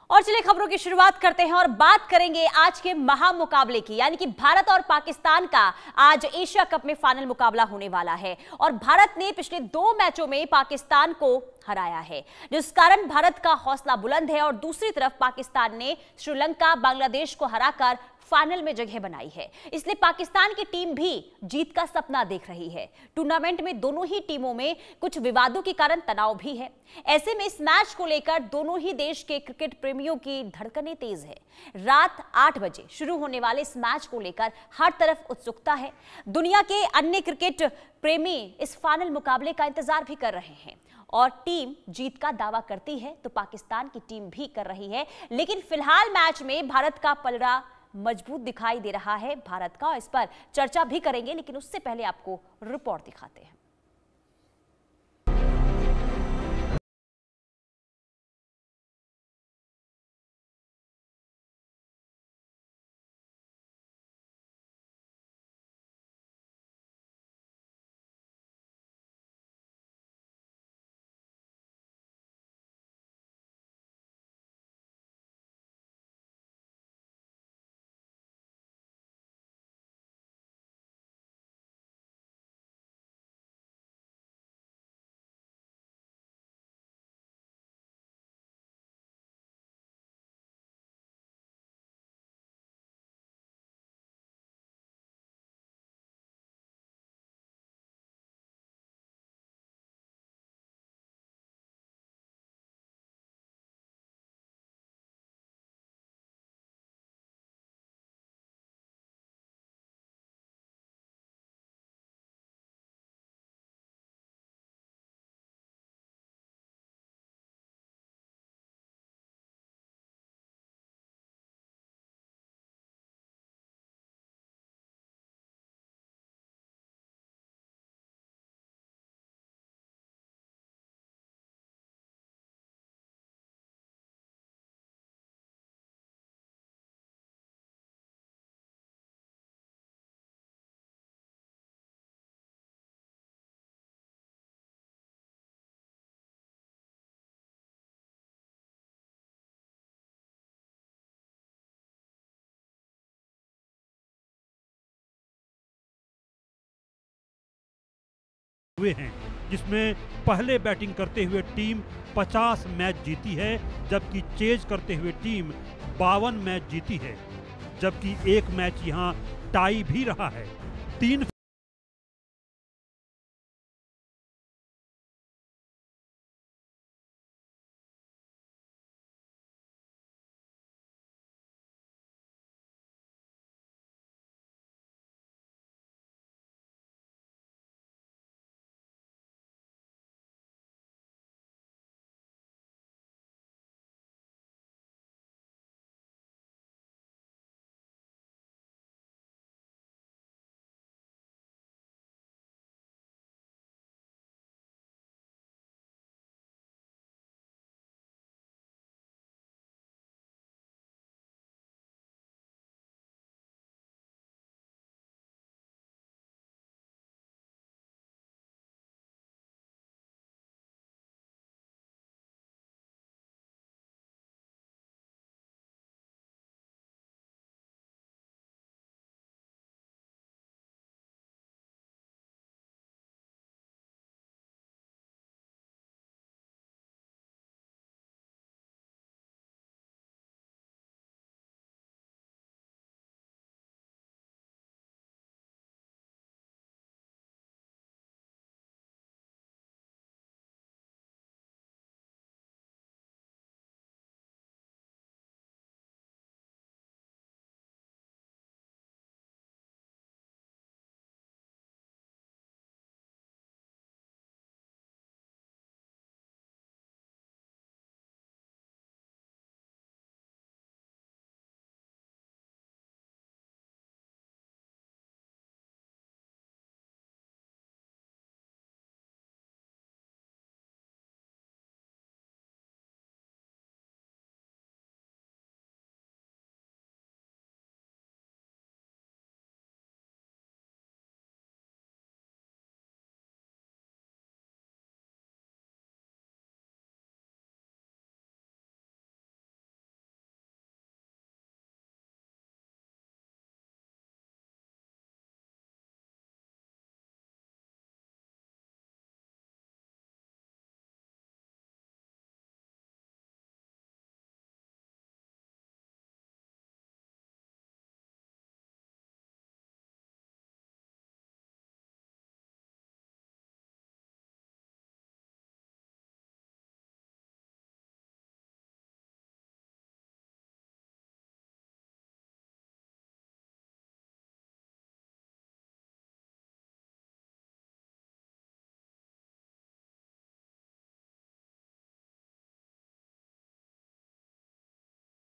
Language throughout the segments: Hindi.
और चलिए खबरों की शुरुआत करते हैं और बात करेंगे आज के महामुकाबले की, यानी कि भारत और पाकिस्तान का आज एशिया कप में फाइनल मुकाबला होने वाला है। और भारत ने पिछले 2 मैचों में पाकिस्तान को हराया है, जिस कारण भारत का हौसला बुलंद है। और दूसरी तरफ पाकिस्तान ने श्रीलंका, बांग्लादेश को हराकर फाइनल में जगह बनाई है। इसलिए पाकिस्तान की टीम भी जीत का सपना देख रही है। टूर्नामेंट में दोनों ही टीमों में कुछ विवादों के कारण तनाव भी है। ऐसे में इस मैच को लेकर दोनों ही देश के क्रिकेट प्रेमियों की धड़कनें तेज है। रात 8 बजे शुरू होने वाले इस मैच को लेकर हर तरफ उत्सुकता है। दुनिया के अन्य क्रिकेट प्रेमी इस फाइनल मुकाबले का इंतजार भी कर रहे हैं। और टीम जीत का दावा करती है तो पाकिस्तान की टीम भी कर रही है। लेकिन फिलहाल मैच में भारत का पलड़ा मजबूत दिखाई दे रहा है। भारत का इस पर चर्चा भी करेंगे, लेकिन उससे पहले आपको रिपोर्ट दिखाते हैं। हुए हैं, जिसमें पहले बैटिंग करते हुए टीम 50 मैच जीती है, जबकि चेज करते हुए टीम 52 मैच जीती है, जबकि एक मैच यहां टाई भी रहा है। 3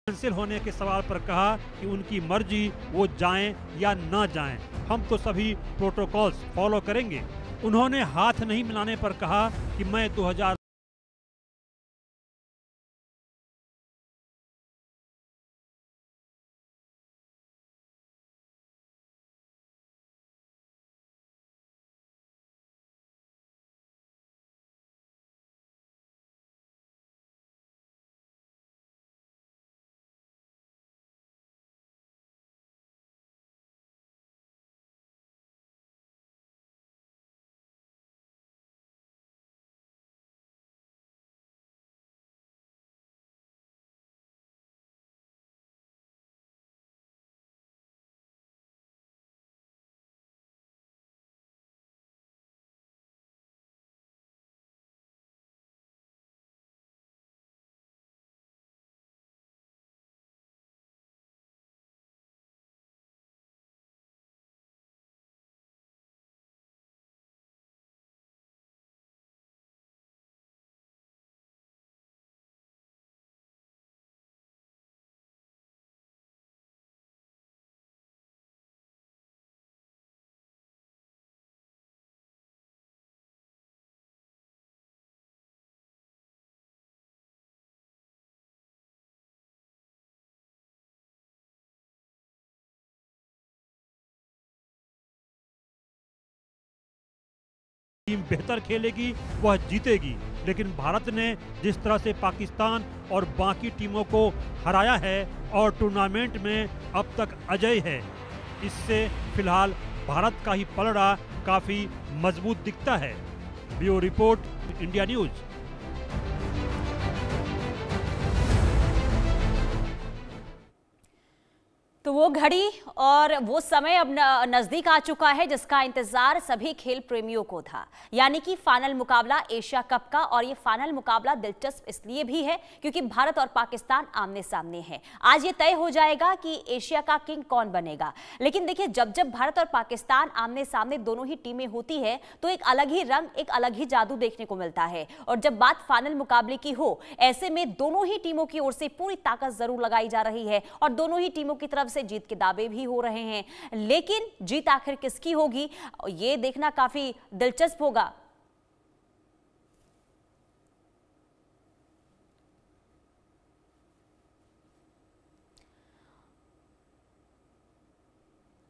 कैंसिल होने के सवाल पर कहा कि उनकी मर्जी, वो जाएं या ना जाएं, हम तो सभी प्रोटोकॉल्स फॉलो करेंगे। उन्होंने हाथ नहीं मिलाने पर कहा कि मैं 2000 टीम बेहतर खेलेगी वह जीतेगी, लेकिन भारत ने जिस तरह से पाकिस्तान और बाकी टीमों को हराया है और टूर्नामेंट में अब तक अजय है, इससे फिलहाल भारत का ही पलड़ा काफी मजबूत दिखता है। Bureau report, India news. तो वो घड़ी और वो समय अब नजदीक आ चुका है जिसका इंतजार सभी खेल प्रेमियों को था, यानी कि फाइनल मुकाबला एशिया कप का। और ये फाइनल मुकाबला दिलचस्प इसलिए भी है क्योंकि भारत और पाकिस्तान आमने सामने हैं। आज ये तय हो जाएगा कि एशिया का किंग कौन बनेगा। लेकिन देखिए, जब जब भारत और पाकिस्तान आमने सामने दोनों ही टीमें होती है तो एक अलग ही रंग, एक अलग ही जादू देखने को मिलता है। और जब बात फाइनल मुकाबले की हो, ऐसे में दोनों ही टीमों की ओर से पूरी ताकत जरूर लगाई जा रही है और दोनों ही टीमों की तरफ से जीत के दावे भी हो रहे हैं। लेकिन जीत आखिर किसकी होगी, यह देखना काफी दिलचस्प होगा।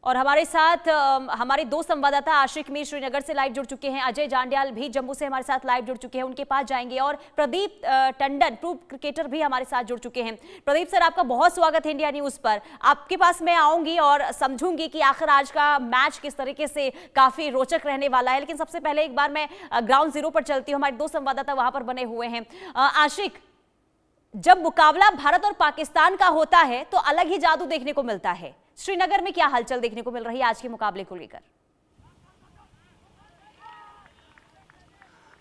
और हमारे साथ हमारे दो संवाददाता आशिक मीर श्रीनगर से लाइव जुड़ चुके हैं, अजय जांड्याल भी जम्मू से हमारे साथ लाइव जुड़ चुके हैं, उनके पास जाएंगे, और प्रदीप टंडन प्रो क्रिकेटर भी हमारे साथ जुड़ चुके हैं। प्रदीप सर, आपका बहुत स्वागत है इंडिया न्यूज पर। आपके पास मैं आऊंगी और समझूंगी कि आखिर आज का मैच किस तरीके से काफी रोचक रहने वाला है। लेकिन सबसे पहले एक बार मैं ग्राउंड जीरो पर चलती हूँ, हमारे दो संवाददाता वहां पर बने हुए हैं। आशिक, जब मुकाबला भारत और पाकिस्तान का होता है तो अलग ही जादू देखने को मिलता है। श्रीनगर में क्या हलचल देखने को मिल रही है आज के मुकाबले को लेकर?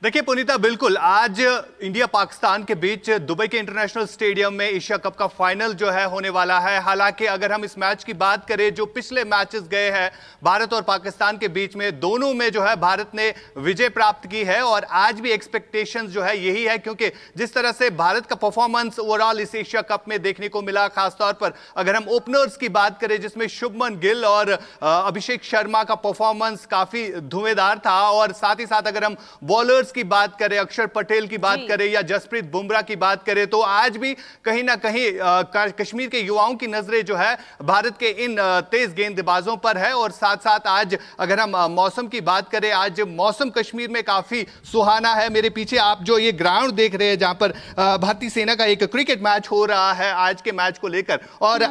देखिए पुनीता, बिल्कुल आज इंडिया पाकिस्तान के बीच दुबई के इंटरनेशनल स्टेडियम में एशिया कप का फाइनल जो है होने वाला है। हालांकि अगर हम इस मैच की बात करें, जो पिछले मैचेस गए हैं भारत और पाकिस्तान के बीच में, दोनों में जो है भारत ने विजय प्राप्त की है और आज भी एक्सपेक्टेशंस जो है यही है, क्योंकि जिस तरह से भारत का परफॉर्मेंस ओवरऑल इस एशिया कप में देखने को मिला, खासतौर पर अगर हम ओपनर्स की बात करें जिसमें शुभमन गिल और अभिषेक शर्मा का परफॉर्मेंस काफी धुएंधार था, और साथ ही साथ अगर हम बॉलर्स की बात करें, अक्षर पटेल की बात करें या जसप्रीत बुमराह की बात करें, तो आज भी कहीं ना कहीं कश्मीर के युवाओं की नजरें जो है भारत के इन तेज गेंदबाजों पर है। और साथ साथ आज अगर हम मौसम की बात करें, आज मौसम कश्मीर में काफी सुहाना है। मेरे पीछे आप जो ये ग्राउंड देख रहे हैं जहां पर भारतीय सेना का एक क्रिकेट मैच हो रहा है आज के मैच को लेकर, और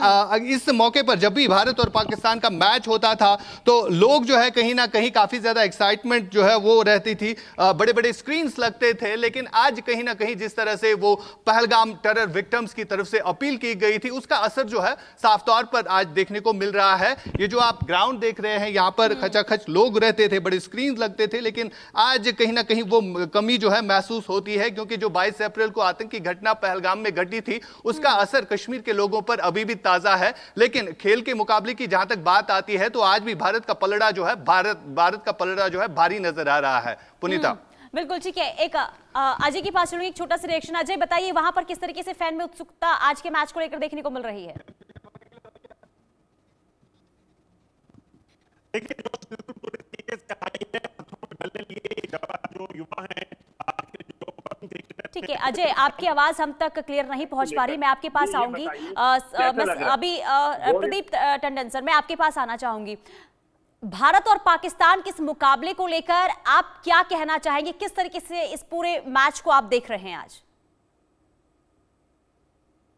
इस मौके पर जब भी भारत और पाकिस्तान का मैच होता था तो लोग जो है कहीं ना कहीं काफी ज्यादा एक्साइटमेंट जो है वो रहती थी, बड़े बड़े स्क्रीन्स लगते थे। लेकिन आज कहीं ना कहीं जिस तरह से वो पहलगाम टेरर विक्टिम्स की तरफ से अपील की गई थी, उसका असर जो है साफ तौर पर आज देखने को मिल रहा है। ये जो आप ग्राउंड देख रहे हैं, यहां पर खचाखच लोग रहते थे, बड़े स्क्रीन लगते थे, लेकिन आज कहीं ना कहीं वो कमी जो है महसूस होती है, क्योंकि जो 22 अप्रैल को आतंकी घटना पहलगाम में घटी थी उसका असर कश्मीर के लोगों पर अभी भी ताजा है। लेकिन खेल के मुकाबले की जहां तक बात आती है तो आज भी भारत का पलड़ा जो है भारत का पलड़ा जो है भारी नजर आ रहा है। पुनीता, बिल्कुल ठीक है। एक अजय के पास चलूंगी, एक छोटा सा रिएक्शन। अजय बताइए, वहां पर किस तरीके से फैन में उत्सुकता आज के मैच को लेकर देखने को मिल रही है? देखिए बिल्कुल पूरे तरीके से आई है ढलने लिए जो युवा हैं। ठीक है अजय, आपकी आवाज हम तक क्लियर नहीं पहुंच पा रही, मैं आपके पास आऊंगी। अभी प्रदीप टंडन सर, मैं आपके पास आना चाहूंगी। भारत और पाकिस्तान के इस मुकाबले को लेकर आप क्या कहना चाहेंगे? किस तरीके से इस पूरे मैच को आप देख रहे हैं आज?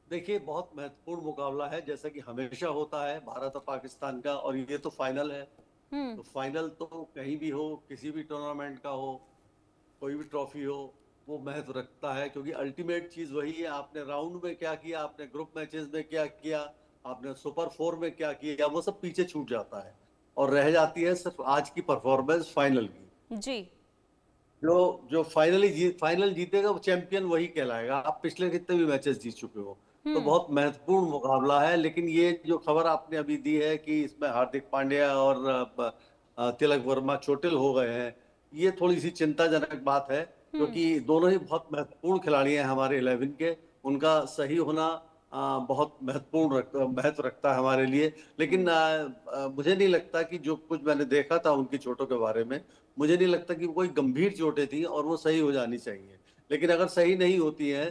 देखिए बहुत महत्वपूर्ण मुकाबला है, जैसा कि हमेशा होता है भारत और पाकिस्तान का, और ये तो फाइनल है। तो फाइनल तो कहीं भी हो, किसी भी टूर्नामेंट का हो, कोई भी ट्रॉफी हो, वो महत्व रखता है, क्योंकि अल्टीमेट चीज वही है। आपने राउंड में क्या किया, आपने ग्रुप मैचेस में क्या किया, आपने सुपर 4 में क्या किया, वो सब पीछे छूट जाता है और रह जाती है सिर्फ आज की परफॉर्मेंस फाइनल की। जी, जो फाइनल जीतेगा वो चैंपियन वही कहलाएगा। आप पिछले कितने भी मैचेस जीत चुके हो। तो बहुत महत्वपूर्ण मुकाबला है। लेकिन ये जो खबर आपने अभी दी है कि इसमें हार्दिक पांड्या और तिलक वर्मा चोटिल हो गए हैं, ये थोड़ी सी चिंताजनक बात है, क्योंकि दोनों ही बहुत महत्वपूर्ण खिलाड़ी हैं हमारे 11 के। उनका सही होना बहुत महत्व रखता है हमारे लिए। लेकिन मुझे नहीं लगता कि जो कुछ मैंने देखा था उनकी चोटों के बारे में, मुझे नहीं लगता कि कोई गंभीर चोटें थी और वो सही हो जानी चाहिए। लेकिन अगर सही नहीं होती है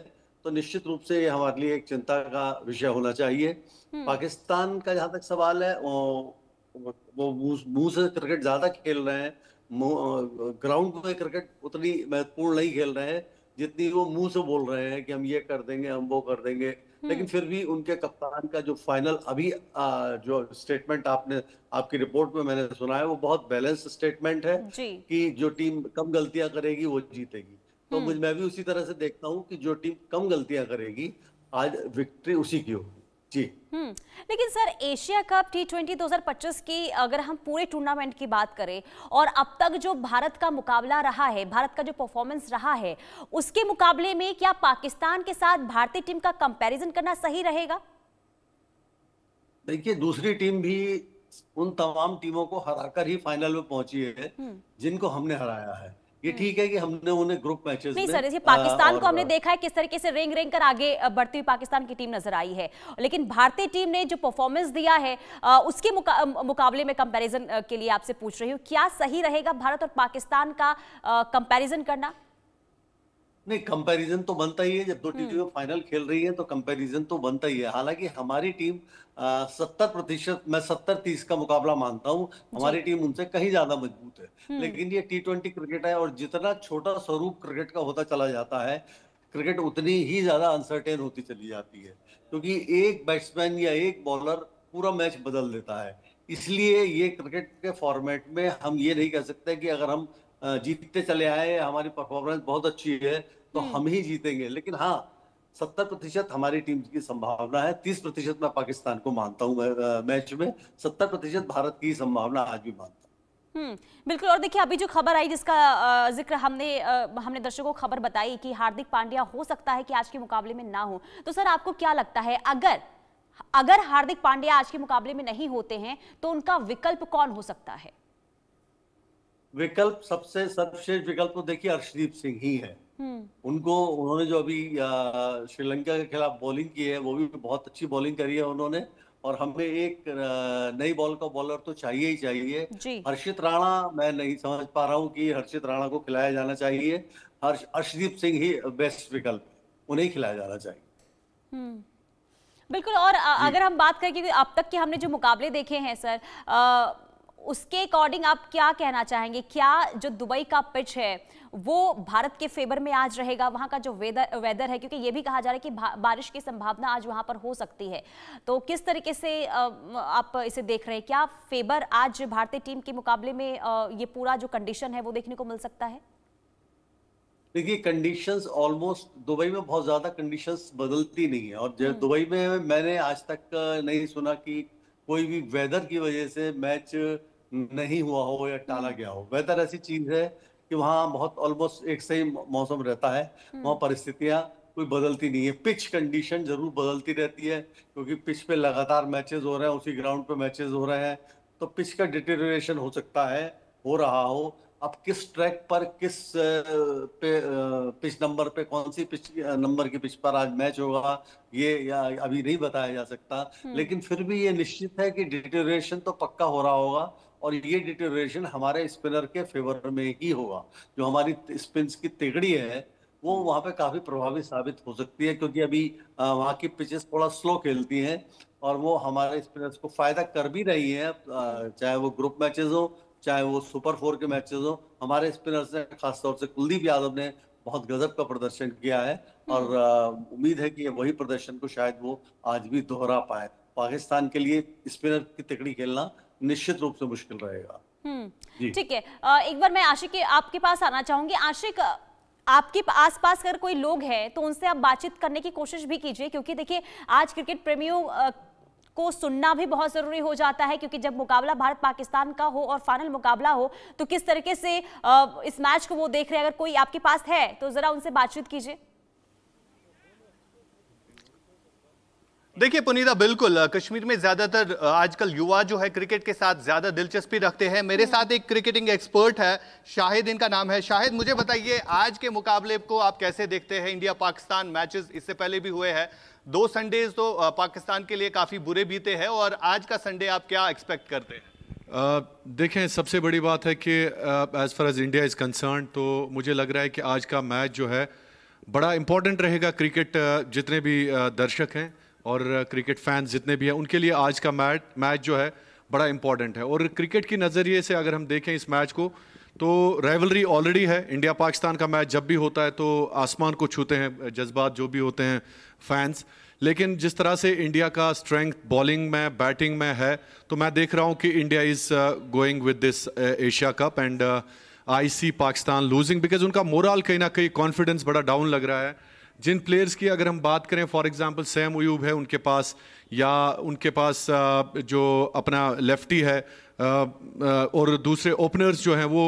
तो निश्चित रूप से ये हमारे लिए एक चिंता का विषय होना चाहिए। पाकिस्तान का जहां तक सवाल है, वो मुंह से क्रिकेट ज्यादा खेल रहे हैं। ग्राउंड में क्रिकेट उतनी महत्वपूर्ण नहीं खेल रहे हैं जितनी वो मुंह से बोल रहे हैं कि हम ये कर देंगे, हम वो कर देंगे। लेकिन फिर भी उनके कप्तान का जो फाइनल अभी जो स्टेटमेंट आपकी रिपोर्ट में मैंने सुना है, वो बहुत बैलेंस स्टेटमेंट है कि जो टीम कम गलतियां करेगी वो जीतेगी। तो मैं भी उसी तरह से देखता हूं कि जो टीम कम गलतियां करेगी आज विक्ट्री उसी की होगी। जी। लेकिन सर, एशिया कप T20 2025 की अगर हम पूरे टूर्नामेंट की बात करें और अब तक जो भारत का मुकाबला रहा है, भारत का जो परफॉर्मेंस रहा है, उसके मुकाबले में क्या पाकिस्तान के साथ भारतीय टीम का कंपैरिजन करना सही रहेगा? देखिए दूसरी टीम भी उन तमाम टीमों को हराकर ही फाइनल में पहुंची है जिनको हमने हराया है। ये ठीक है कि हमने उन्हें ग्रुप मैचेस नहीं सर, पाकिस्तान को हमने देखा है किस तरीके से रेंग रेंग कर आगे बढ़ती हुई पाकिस्तान की टीम नजर आई है, लेकिन भारतीय टीम ने जो परफॉर्मेंस दिया है उसके मुकाबले में कंपैरिजन के लिए आपसे पूछ रही हूँ, क्या सही रहेगा भारत और पाकिस्तान का कंपैरिजन करना? नहीं, कंपैरिजन तो बनता ही है। जब दो टीमें फाइनल खेल रही हैं तो कंपैरिजन तो बनता ही है। हालांकि हमारी टीम 70%, मैं 70-30 का मुकाबला मानता हूं, हमारी टीम उनसे कहीं ज्यादा मजबूत है। लेकिन ये T20 क्रिकेट है, और जितना छोटा स्वरूप क्रिकेट का होता चला जाता है, क्रिकेट उतनी ही ज्यादा अनसर्टेन होती चली जाती है, क्योंकि एक बैट्समैन या एक बॉलर पूरा मैच बदल देता है। इसलिए ये क्रिकेट के फॉर्मेट में हम ये नहीं कह सकते कि अगर हम जीतते चले आए, हमारी परफॉर्मेंस बहुत अच्छी है तो हम ही जीतेंगे। लेकिन हाँ, 70% हमारी टीम की संभावना है, 30% मैं पाकिस्तान को मानता हूँ मैच में, 70% भारत की संभावना आज भी मानता हूँ। बिल्कुल। और देखिए अभी जो खबर आई जिसका जिक्र हमने दर्शकों को खबर बताई कि हार्दिक पांड्या हो सकता है कि आज के मुकाबले में ना हो, तो सर आपको क्या लगता है, अगर हार्दिक पांड्या आज के मुकाबले में नहीं होते हैं तो उनका विकल्प कौन हो सकता है? विकल्प सबसे सर्वश्रेष्ठ विकल्प तो देखिए अर्शदीप सिंह ही है। उन्होंने जो अभी श्रीलंका के खिलाफ बॉलिंग की है, वो भी बहुत अच्छी बॉलिंग करी है उन्होंने, और हमें एक नई बॉल का बॉलर तो चाहिए ही चाहिए। हर्षित राणा, मैं नहीं समझ पा रहा हूँ कि हर्षित राणा को खिलाया जाना चाहिए। अर्शदीप सिंह ही बेस्ट विकल्प, उन्हें खिलाया जाना चाहिए। बिल्कुल। और अगर हम बात करें कि अब तक के हमने जो मुकाबले देखे हैं सर, उसके अकॉर्डिंग आप क्या कहना चाहेंगे? क्या जो दुबई का पिच है वो भारत के फेवर में आज रहेगा? वहां का जो वेदर है, क्योंकि ये भी कहा जा रहा है कि बारिश की संभावना आज वहां पर हो सकती है, तो किस तरीके से आप इसे देख रहे हैं? क्या फेवर आज भारतीय टीम के मुकाबले में ये पूरा जो कंडीशन है वो देखने को मिल सकता है? देखिए कंडीशंस ऑलमोस्ट दुबई में बहुत ज्यादा कंडीशंस बदलती नहीं है, और दुबई में मैंने आज तक नहीं सुना कि कोई भी वेदर की वजह से मैच नहीं हुआ हो या टाला गया हो। वेदर ऐसी चीज है कि वहाँ बहुत ऑलमोस्ट एक सही मौसम रहता है, वहाँ परिस्थितियां कोई बदलती नहीं है। पिच कंडीशन जरूर बदलती रहती है, क्योंकि पिच पे लगातार मैचेस हो रहे हैं, उसी ग्राउंड पे मैचेस हो रहे हैं, तो पिच का डिटेरियोरेशन हो सकता है, हो रहा हो। अब किस ट्रैक पर किस पिच नंबर पे कौन सी पिच नंबर की पिच पर आज मैच होगा, ये या अभी नहीं बताया जा सकता। लेकिन फिर भी ये निश्चित है कि डिटेरियोरेशन तो पक्का हो रहा होगा, और ये डिटेरियोरेशन हमारे स्पिनर के फेवर में ही होगा। जो हमारी स्पिन्स की तिगड़ी है वो वहां पे काफी प्रभावी साबित हो सकती है, क्योंकि अभी वहां की पिचेस थोड़ा स्लो खेलती हैं, और वो हमारे स्पिनर्स को फायदा कर भी रही है। चाहे वो ग्रुप मैचेस हो, चाहे वो सुपर 4 के मैचेस हो, हमारे स्पिनर्स ने, खासतौर से कुलदीप यादव ने बहुत गजब का प्रदर्शन किया है, और उम्मीद है कि वही प्रदर्शन को शायद वो आज भी दोहरा पाए। पाकिस्तान के लिए स्पिनर की तिकड़ी खेलना निश्चित रूप से मुश्किल रहेगा। ठीक है, एक बार मैं आशिक आपके पास आना चाहूंगी। आशिक, आपके आसपास अगर कोई लोग हैं तो उनसे आप बातचीत करने की कोशिश भी कीजिए, क्योंकि देखिए आज क्रिकेट प्रेमियों को सुनना भी बहुत जरूरी हो जाता है, क्योंकि जब मुकाबला भारत पाकिस्तान का हो और फाइनल मुकाबला हो तो किस तरीके से इस मैच को वो देख रहे हैं। अगर कोई आपके पास है तो जरा उनसे बातचीत कीजिए। देखिए पुनीता, बिल्कुल कश्मीर में ज्यादातर आजकल युवा जो है क्रिकेट के साथ ज्यादा दिलचस्पी रखते हैं। मेरे साथ एक क्रिकेटिंग एक्सपर्ट है, शाहिद इनका नाम है। शाहिद, मुझे बताइए आज के मुकाबले को आप कैसे देखते हैं? इंडिया पाकिस्तान मैचेस इससे पहले भी हुए हैं, 2 संडेज तो पाकिस्तान के लिए काफी बुरे बीते हैं, और आज का संडे आप क्या एक्सपेक्ट करते हैं? देखें, सबसे बड़ी बात है कि as far as India is concerned, तो मुझे लग रहा है कि आज का मैच जो है बड़ा इंपॉर्टेंट रहेगा। क्रिकेट जितने भी दर्शक हैं और क्रिकेट फैंस जितने भी हैं, उनके लिए आज का मैच जो है बड़ा इंपॉर्टेंट है। और क्रिकेट की नज़रिए से अगर हम देखें इस मैच को, तो राइवलरी ऑलरेडी है। इंडिया पाकिस्तान का मैच जब भी होता है तो आसमान को छूते हैं जज्बात जो भी होते हैं फैंस। लेकिन जिस तरह से इंडिया का स्ट्रेंथ बॉलिंग में, बैटिंग में है, तो मैं देख रहा हूँ कि India is going with this Asia cup, and I see Pakistan losing, because उनका मोरल कहीं ना कहीं कॉन्फिडेंस बड़ा डाउन लग रहा है। जिन प्लेयर्स की अगर हम बात करें, फॉर एग्जांपल सैम अयूब है उनके पास, या उनके पास जो अपना लेफ्टी है, और दूसरे ओपनर्स जो हैं वो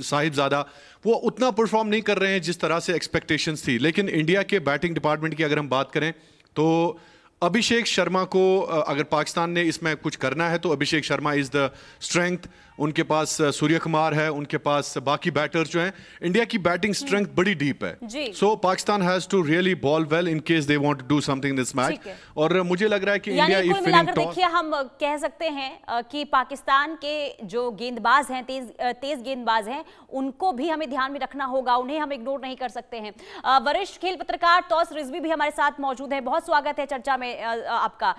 साहिबजादा, वो उतना परफॉर्म नहीं कर रहे हैं जिस तरह से एक्सपेक्टेशंस थी। लेकिन इंडिया के बैटिंग डिपार्टमेंट की अगर हम बात करें, तो अभिषेक शर्मा को अगर पाकिस्तान ने इसमें कुछ करना है तो Abhishek Sharma is the strength. उनके पास सूर्य कुमार है, उनके पास बाकी बैटर्स जो हैं। इंडिया की बैटिंग स्ट्रेंथ बड़ी डीप है, so Pakistan has to really bowl well in case they want to do something this match. और मुझे लग रहा है कि इंडिया इफ विनिंग टॉस, देखिए हम कह सकते हैं कि पाकिस्तान के जो गेंदबाज हैं, तेज गेंदबाज हैं, उनको भी हमें ध्यान में रखना होगा, उन्हें हम इग्नोर नहीं कर सकते हैं। वरिष्ठ खेल पत्रकार तौस रिजवी भी हमारे साथ मौजूद है। बहुत स्वागत है चर्चा में आपका।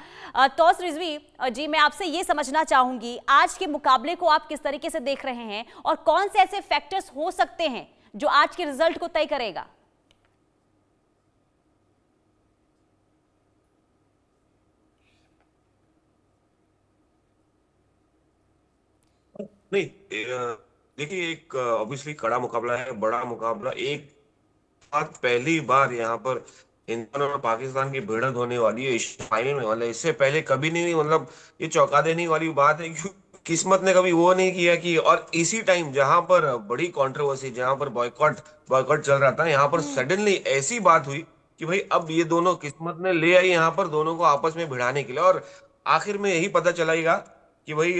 तौस रिजवी जी, मैं आपसे ये समझना चाहूंगी आज के मुकाबले को आप किस तरीके से देख रहे हैं, और कौन से ऐसे फैक्टर्स हो सकते हैं जो आज के रिजल्ट को तय करेगा? नहीं, देखिए, एक ऑब्वियसली कड़ा मुकाबला है, बड़ा मुकाबला। एक बात, पहली बार यहाँ पर हिंदुस्तान और पाकिस्तान की भिड़ंत होने वाली है फाइनल में, मतलब इससे पहले कभी नहीं। मतलब ये चौंका देने वाली बात है, क्योंकि किस्मत ने कभी वो नहीं किया कि, और इसी टाइम जहां पर बड़ी कंट्रोवर्सी, जहां पर बॉयकॉट चल रहा था, यहाँ पर सडनली ऐसी बात हुई कि भाई अब ये दोनों किस्मत ने ले आई यहाँ पर दोनों को आपस में भिड़ाने के लिए, और आखिर में यही पता चलेगा कि भाई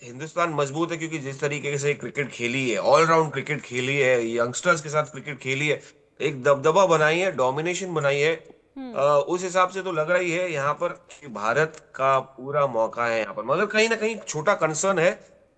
हिंदुस्तान मजबूत है, क्योंकि जिस तरीके से क्रिकेट खेली है, ऑलराउंड क्रिकेट खेली है, यंगस्टर्स के साथ क्रिकेट खेली है, एक दबदबा बनाई है, डोमिनेशन बनाई है, उस हिसाब से तो लग रही है यहाँ पर कि भारत का पूरा मौका है यहाँ पर। मगर कहीं ना कहीं छोटा कंसर्न है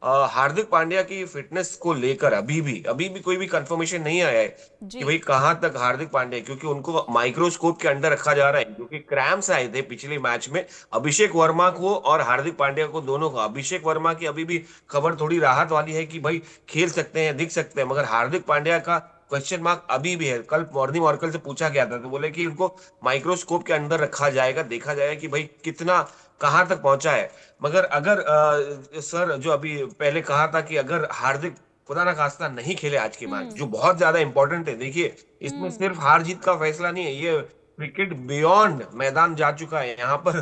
हार्दिक पांड्या की फिटनेस को लेकर। अभी भी कोई भी कंफर्मेशन नहीं आया है कि भाई कहां तक हार्दिक पांड्या, क्योंकि उनको माइक्रोस्कोप के अंडर रखा जा रहा है, क्योंकि क्रैम्प्स आए थे पिछले मैच में अभिषेक वर्मा को और हार्दिक पांड्या को, दोनों को। अभिषेक वर्मा की अभी भी खबर थोड़ी राहत वाली है कि भाई खेल सकते हैं, दिख सकते हैं, मगर हार्दिक पांड्या का क्वेश्चन मार्क अभी भी है। कल मॉर्निंग ऑर्कल से पूछा गया था तो बोले कि उनको माइक्रोस्कोप के अंदर रखा जाएगा, देखा जाएगा कि भाई कितना कहां तक पहुंचा है। मगर अगर सर जो अभी पहले कहा था कि अगर हार्दिक खुदा ना खास्ता नहीं खेले आज के मैच, जो बहुत ज्यादा इंपॉर्टेंट है, देखिए इसमें सिर्फ हार जीत का फैसला नहीं है, ये क्रिकेट बियॉन्ड मैदान जा चुका है। यहाँ पर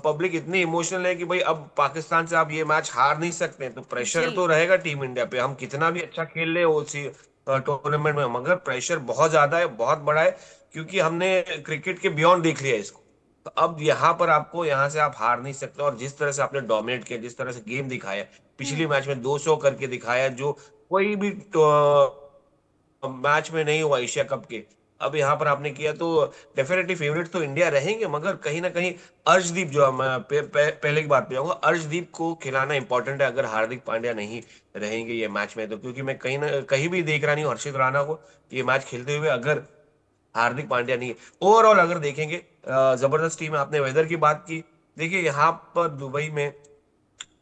पब्लिक इतनी इमोशनल है कि भाई अब पाकिस्तान से आप ये मैच हार नहीं सकते, तो प्रेशर तो रहेगा टीम इंडिया पे। हम कितना भी अच्छा खेल ले उसी टूर्नामेंट में, मगर प्रेशर बहुत ज्यादा है, बहुत बड़ा है, क्योंकि हमने क्रिकेट के बियॉन्ड देख लिया इसको। तो अब यहाँ पर आपको, यहाँ से आप हार नहीं सकते, और जिस तरह से आपने डोमिनेट किया, जिस तरह से गेम दिखाया, पिछली मैच में 200 करके दिखाया, जो कोई भी मैच में नहीं हुआ एशिया कप के। अब यहाँ पर आपने किया, तो डेफिनेटली फेवरेट तो इंडिया रहेंगे, मगर कहीं ना कहीं अर्शदीप, जो मैं पहले की बात पे आऊंगा, अर्शदीप को खिलाना इंपॉर्टेंट है अगर हार्दिक पांड्या नहीं रहेंगे ये मैच में तो। क्योंकि मैं कहीं ना कहीं भी देख रहा नहीं हूँ हर्षित राणा को ये मैच खेलते हुए, अगर हार्दिक पांड्या नहीं है। ओवरऑल अगर देखेंगे जबरदस्त टीम है। आपने वेदर की बात की, देखिए यहाँ पर दुबई में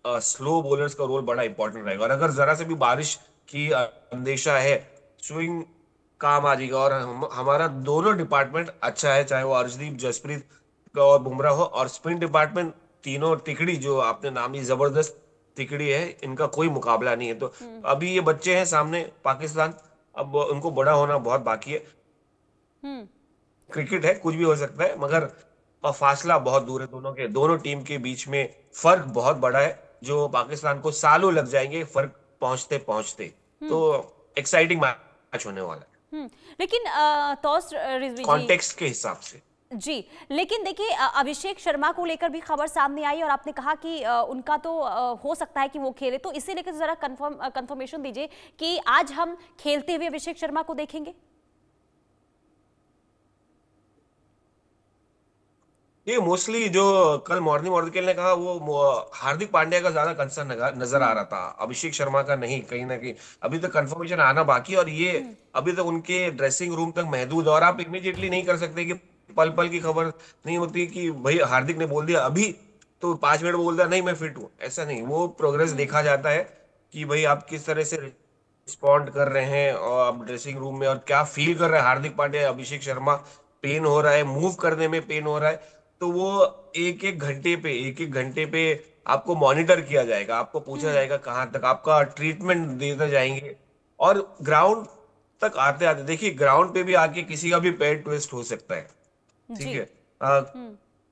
स्लो बॉलर्स का रोल बड़ा इंपॉर्टेंट रहेगा, और अगर जरा से भी बारिश की अंदेशा है, स्विंग काम आ जाएगा। और हमारा दोनों डिपार्टमेंट अच्छा है, चाहे वो अर्शदीप, जसप्रीत और बुमराह हो, और स्पिन डिपार्टमेंट तीनों तिकड़ी जो आपने नाम ली, जबरदस्त तिकड़ी है, इनका कोई मुकाबला नहीं है। तो अभी ये बच्चे हैं सामने पाकिस्तान, अब उनको बड़ा होना बहुत बाकी है। क्रिकेट है, कुछ भी हो सकता है, मगर फासला बहुत दूर है दोनों टीम के बीच में, फर्क बहुत बड़ा है, जो पाकिस्तान को सालों लग जाएंगे फर्क पहुंचते पहुंचते। तो एक्साइटिंग मैच होने वाला है, लेकिन तौस रिजवी जी, कॉन्टेक्स्ट के हिसाब से जी। लेकिन देखिए अभिषेक शर्मा को लेकर भी खबर सामने आई और आपने कहा कि उनका तो हो सकता है कि वो खेले, तो इसे लेकर जरा कंफर्मेशन दीजिए कि आज हम खेलते हुए अभिषेक शर्मा को देखेंगे। ये मोस्टली जो कल मॉर्निंग ऑर्डिकल ने कहा, वो हार्दिक पांड्या का ज्यादा कंसर्न नजर आ रहा था, अभिषेक शर्मा का नहीं। कहीं ना कहीं अभी तक कंफर्मेशन आना बाकी है, और ये अभी तक उनके ड्रेसिंग रूम तक महदूद, और आप इमीडिएटली नहीं कर सकते कि पल पल की खबर नहीं होती कि भाई हार्दिक ने बोल दिया अभी तो 5 मिनट बोल दिया नहीं मैं फिट हूँ, ऐसा नहीं। वो प्रोग्रेस देखा जाता है कि भाई आप किस तरह से रिस्पॉन्ड कर रहे हैं और आप ड्रेसिंग रूम में, और क्या फील कर रहे हैं हार्दिक पांड्या, अभिषेक शर्मा पेन हो रहा है, मूव करने में पेन हो रहा है, तो वो एक एक घंटे पे आपको मॉनिटर किया जाएगा, आपको पूछा जाएगा कहाँ तक, आपका ट्रीटमेंट देते जाएंगे। और ग्राउंड तक आते आते देखिए, ग्राउंड पे भी आके किसी का भी पैर ट्विस्ट हो सकता है, ठीक है,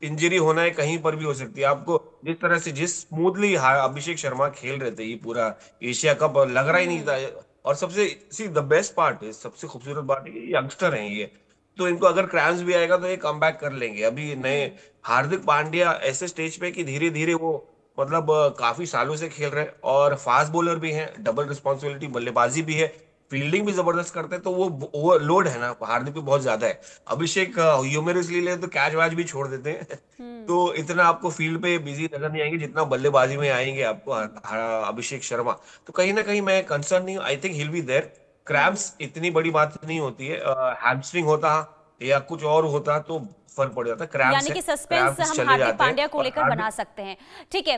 इंजरी होना है, कहीं पर भी हो सकती है। आपको जिस तरह से, जिस स्मूथली अभिषेक शर्मा खेल रहे थे ये पूरा एशिया कप, लग रहा ही नहीं था। और सबसे द बेस्ट पार्ट है, सबसे खूबसूरत बात है, यंगस्टर हैं ये, तो इनको अगर क्रैम्स भी आएगा तो ये कमबैक कर लेंगे। अभी नए हार्दिक पांड्या ऐसे स्टेज पे कि धीरे धीरे वो मतलब काफी सालों से खेल रहे हैं, और फास्ट बॉलर भी हैं, डबल रिस्पॉन्सिबिलिटी, बल्लेबाजी भी है, फील्डिंग भी जबरदस्त करते हैं, तो वो लोड है ना हार्दिक पे बहुत ज्यादा है। अभिषेक ह्यूमरसली ले तो कैच वैच भी छोड़ देते हैं तो इतना आपको फील्ड पे बिजी नजर नहीं आएंगे जितना बल्लेबाजी में आएंगे आपको अभिषेक शर्मा। तो कहीं ना कहीं मैं कंसर्न नहीं हूँ, I think he will be there. Cramps इतनी बड़ी बात नहीं होती है, हैमस्ट्रिंग होता या कुछ और होता तो फर्क पड़ जाता। क्रैम्प्स यानी कि सस्पेंस हम हार्दिक पांड्या को लेकर बना सकते हैं। ठीक है,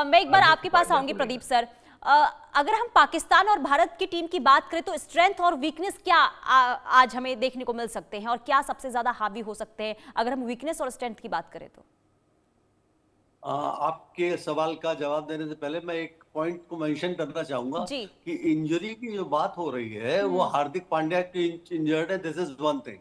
मैं एक बार आपके पास आऊंगी प्रदीप सर। अगर हम पाकिस्तान और भारत की टीम की बात करें तो स्ट्रेंथ और वीकनेस क्या आज हमें देखने को मिल सकते हैं, और क्या सबसे ज्यादा हावी हो सकते हैं अगर हम वीकनेस और स्ट्रेंथ की बात करें तो? आपके सवाल का जवाब देने से पहले मैं एक पॉइंट को मेंशन करना चाहूंगा कि इंजरी की जो बात हो रही है वो हार्दिक पांड्या की इंजर्ड है, दिस इज वन थिंग,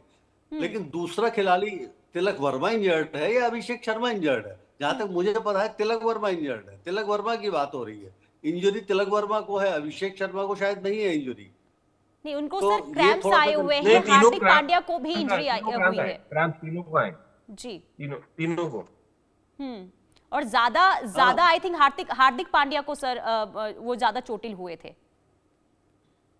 लेकिन दूसरा खिलाड़ी तिलक वर्मा इंजर्ड है या अभिषेक शर्मा इंजर्ड है? जहां तक मुझे पता है तिलक वर्मा इंजर्ड है, तिलक वर्मा की बात हो रही है। इंजरी तिलक वर्मा को है, अभिषेक शर्मा को शायद नहीं है इंजरी। नहीं, उनको तो सर क्रैम्प्स आए हुए हैं, हार्दिक पांड्या को भी इंजरी हुई है। क्रैम्प्स तीनों को आए जी, तीनों को। और ज्यादा आई थिंक हार्दिक पांड्या को सर वो ज्यादा चोटिल हुए थे।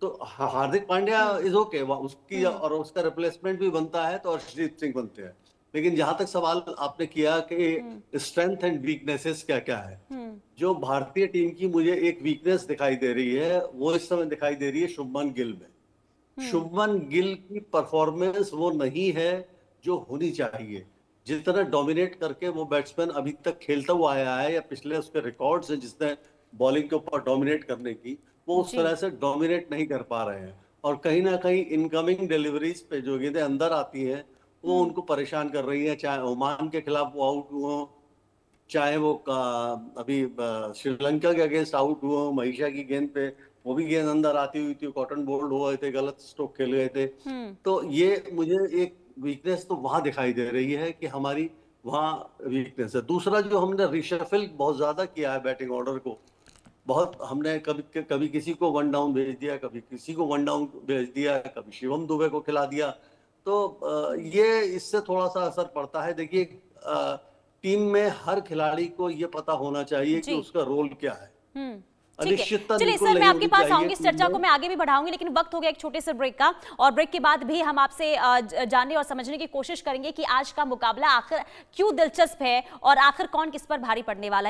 तो हार्दिक पांड्या इज ओके, उसकी और उसका रिप्लेसमेंट भी बनता है तो अर्शदीप सिंह बनते हैं। लेकिन जहां तक सवाल आपने किया कि स्ट्रेंथ एंड वीकनेसेस क्या क्या है, जो भारतीय टीम की मुझे एक वीकनेस दिखाई दे रही है वो इस समय दिखाई दे रही है शुभमन गिल में। शुभमन गिल की परफॉर्मेंस वो नहीं है जो होनी चाहिए। जितना डोमिनेट करके वो बैट्समैन अभी तक खेलता हुआ आया है, या पिछले उसके रिकॉर्ड्स हैं जिसने बॉलिंग के ऊपर डोमिनेट करने की, वो उस तरह से डोमिनेट नहीं कर पा रहे हैं। और कहीं ना कहीं इनकमिंग डिलीवरीज पे जो गेंदें अंदर आती हैं वो उनको परेशान कर रही है। चाहे ओमान के खिलाफ वो आउट हुए, चाहे वो अभी श्रीलंका के अगेंस्ट आउट हुए, महीशा की गेंद पे वो भी गेंद अंदर आती हुई थी, कॉटन बोल्ड हुए थे, गलत स्ट्रोक खेल गए थे। तो ये मुझे एक वीकनेस तो वहां दिखाई दे रही है कि हमारी वहां वीकनेस है। दूसरा जो हमने रिशफल बहुत ज्यादा किया है बैटिंग ऑर्डर को, बहुत हमने कभी किसी को वन डाउन भेज दिया, कभी किसी को वन डाउन भेज दिया, कभी शिवम दुबे को खिला दिया, तो ये इससे थोड़ा सा असर पड़ता है। देखिए टीम में हर खिलाड़ी को ये पता होना चाहिए कि उसका रोल क्या है। अनिश्चितता चलिए बिल्कुल सर, मैं नहीं आपके होनी पास चाहिए आऊंगी, इस टीम चर्चा में। को मैं आगे भी बढ़ाऊंगी, लेकिन वक्त हो गया एक छोटे से ब्रेक का, और ब्रेक के बाद भी हम आपसे जानने और समझने की कोशिश करेंगे कि आज का मुकाबला आखिर क्यों दिलचस्प है और आखिर कौन किस पर भारी पड़ने वाला है।